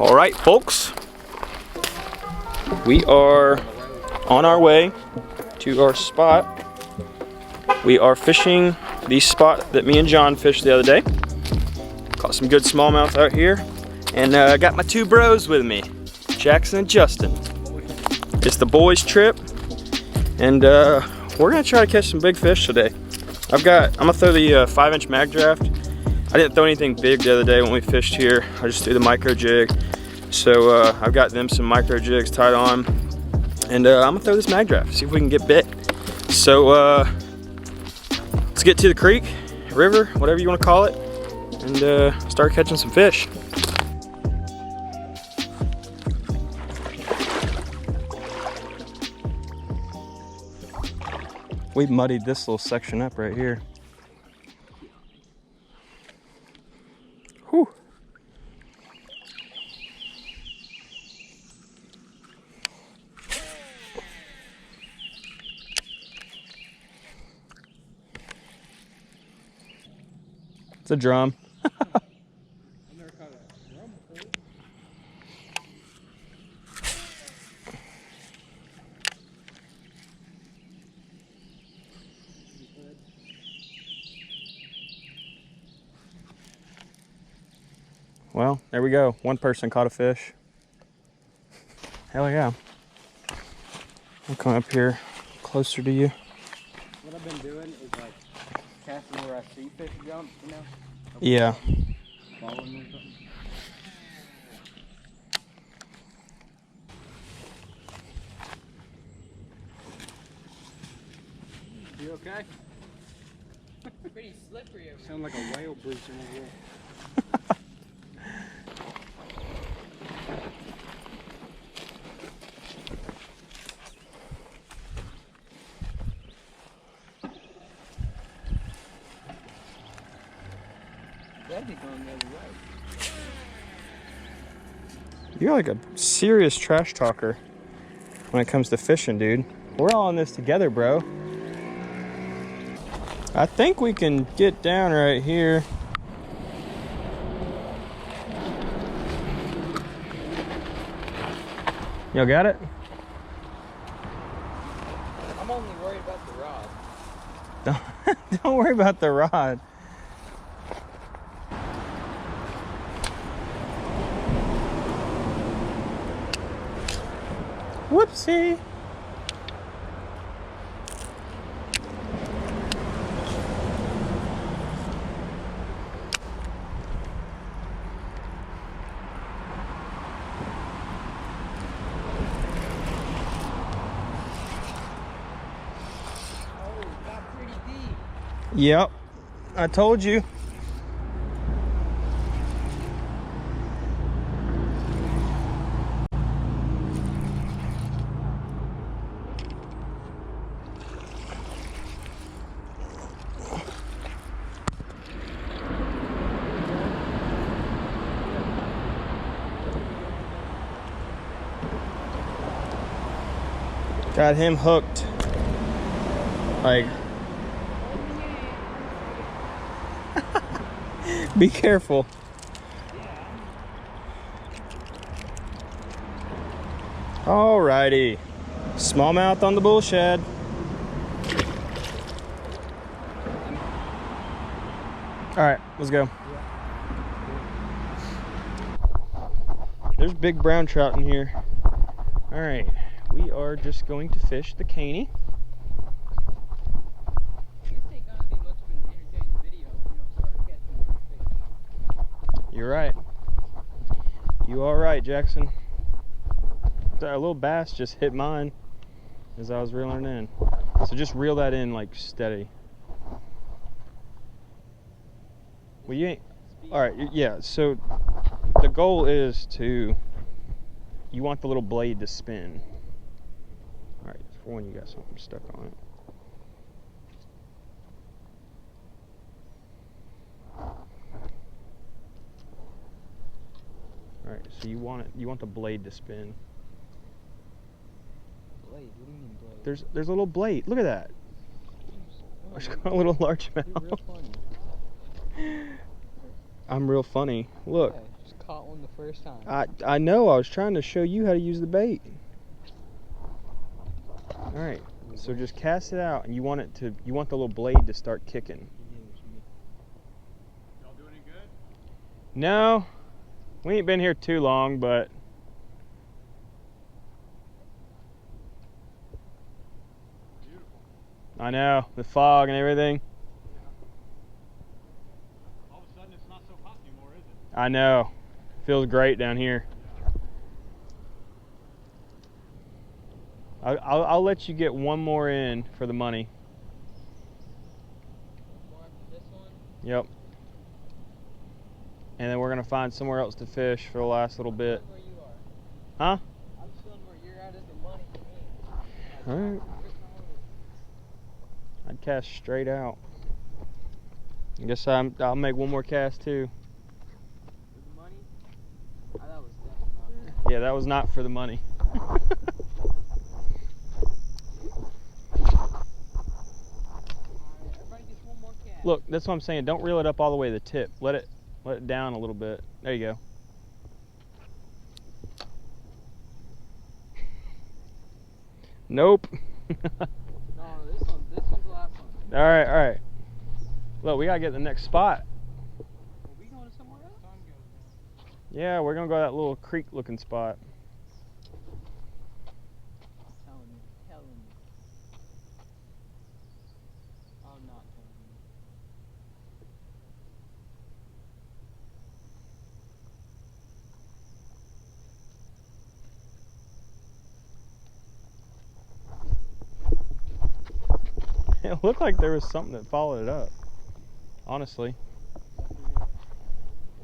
All right, folks, we are on our way to our spot. We are fishing the spot that me and John fished the other day. Caught some good smallmouth out here, and I got my two bros with me, Jackson and Justin. It's the boys' trip, and we're gonna try to catch some big fish today. I'm gonna throw the 5-inch mag draft. I didn't throw anything big the other day when we fished here. I just threw the micro jig. So I've got them some micro jigs tied on, and I'm gonna throw this mag draft, see if we can get bit. So let's get to the creek, river, whatever you want to call it, and start catching some fish. We've muddied this little section up right here. Whew. It's a drum. I've never caught a drum before. Well, there we go. One person caught a fish. Hell yeah. I'll come up here closer to you. What I've been doing is like casting where I see fish jump, you know? Yeah. Following them or something. You okay? Pretty slippery over Sound like a whale breaching over here. That'd be going the other way. You're like a serious trash talker when it comes to fishing, dude. We're all in this together, bro. I think we can get down right here. Y'all got it? I'm only worried about the rod. Don't worry about the rod. Whoopsie. Oh, it got pretty deep. Yep, I told you. Got him hooked. Like, be careful. Alrighty. Smallmouth on the bull shed. Alright, let's go. There's big brown trout in here. Alright, we are just going to fish the caney. This ain't gonna be much of an entertaining video if we don't start catching some fish. You're right. You are right, Jackson. A little bass just hit mine as I was reeling it in. So just reel that in like steady. Well, you ain't. All right, yeah. So the goal is to. You want the little blade to spin. All right. For when you got something stuck on it. All right. So you want it. You want the blade to spin. Blade? What do you mean blade? There's a little blade. Look at that. It's got a little largemouth. You're real funny. I'm real funny. Look. Yeah, just caught one the first time. I know. I was trying to show you how to use the bait. All right. So just cast it out, and you want the little blade to start kicking. Y'all doing any good? No, we ain't been here too long, but Beautiful. I know the fog and everything. All of a sudden, it's not so hot anymore, is it? I know. Feels great down here. I'll let you get one more in for the money. More after this one. Yep. And then we're gonna find somewhere else to fish for the last little bit. Where you are. Huh? I'm just feeling where you're at is the money for me. All right. I'd cast straight out. I guess I'll make one more cast too. For the money? Oh, that was definitely not. Yeah, that was not for the money. Alright, everybody gets one more cast. Look, that's what I'm saying. Don't reel it up all the way to the tip. Let it down a little bit. There you go. Nope. No, this one's the last one. All right. Look, we gotta get the next spot. Are we going somewhere else? Sun goes down. Yeah, we're gonna go to that little creek-looking spot. Telling you. I'm not telling you. It looked like there was something that followed it up. Honestly.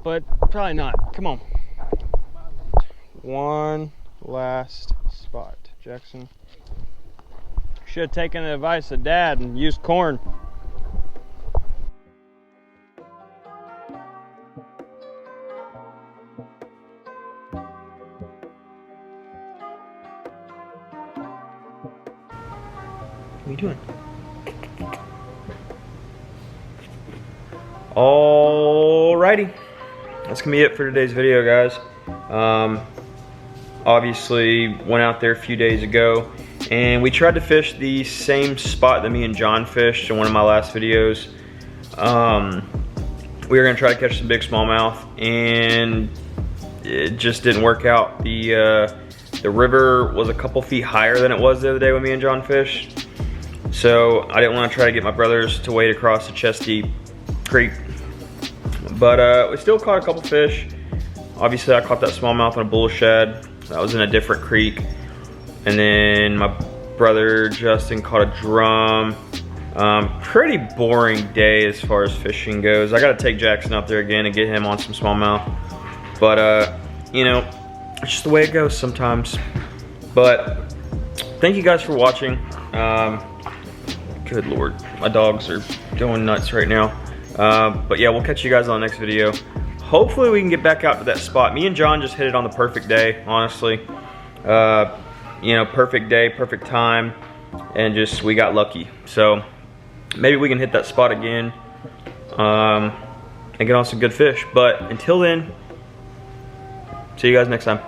But probably not. Come on. One last spot, Jackson. Should have taken the advice of Dad and used corn. What are you doing? Alrighty, that's gonna be it for today's video, guys. Obviously went out there a few days ago and we tried to fish the same spot that me and John fished in one of my last videos. We were gonna try to catch some big smallmouth and it just didn't work out. The river was a couple feet higher than it was the other day when me and John fished. So I didn't want to try to get my brothers to wade across the chest deep creek. But we still caught a couple fish. Obviously I caught that smallmouth on a bull shed. That was in a different creek. And then my brother Justin caught a drum. Pretty boring day as far as fishing goes. I gotta take Jackson out there again and get him on some smallmouth. But you know, it's just the way it goes sometimes. But thank you guys for watching. Good Lord, my dogs are going nuts right now. But yeah, we'll catch you guys on the next video. Hopefully we can get back out to that spot. Me and John just hit it on the perfect day, honestly. You know, perfect day, perfect time, and just we got lucky. So maybe we can hit that spot again and get on some good fish. But until then, see you guys next time.